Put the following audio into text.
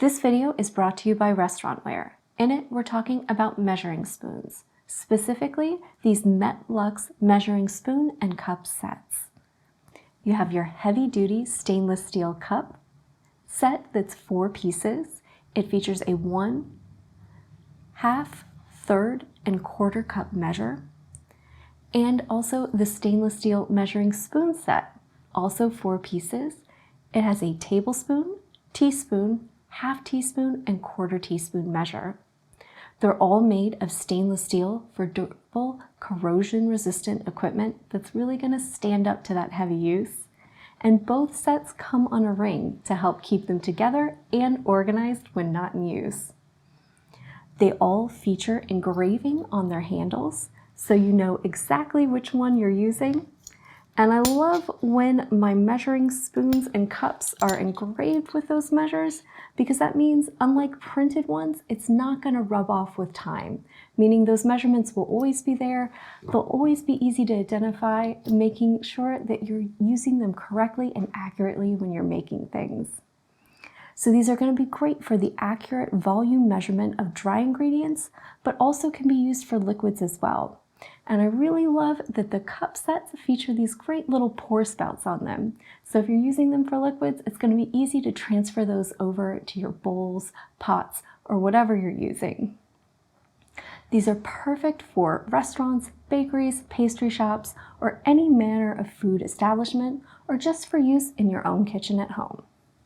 This video is brought to you by Restaurantware. In it, we're talking about measuring spoons, specifically these Metlux measuring spoon and cup sets. You have your heavy-duty stainless steel cup set that's 4 pieces. It features a 1, half, third, and quarter cup measure, and also the stainless steel measuring spoon set, also 4 pieces. It has a tablespoon, teaspoon, half teaspoon, and quarter teaspoon measure. They're all made of stainless steel for durable, corrosion-resistant equipment that's really going to stand up to that heavy use. And both sets come on a ring to help keep them together and organized when not in use. They all feature engraving on their handles, so you know exactly which one you're using. And I love when my measuring spoons and cups are engraved with those measures, because that means, unlike printed ones, it's not going to rub off with time, meaning those measurements will always be there. They'll always be easy to identify, making sure that you're using them correctly and accurately when you're making things. So these are going to be great for the accurate volume measurement of dry ingredients, but also can be used for liquids as well. And I really love that the cup sets feature these great little pour spouts on them. So if you're using them for liquids, it's going to be easy to transfer those over to your bowls, pots, or whatever you're using. These are perfect for restaurants, bakeries, pastry shops, or any manner of food establishment, or just for use in your own kitchen at home.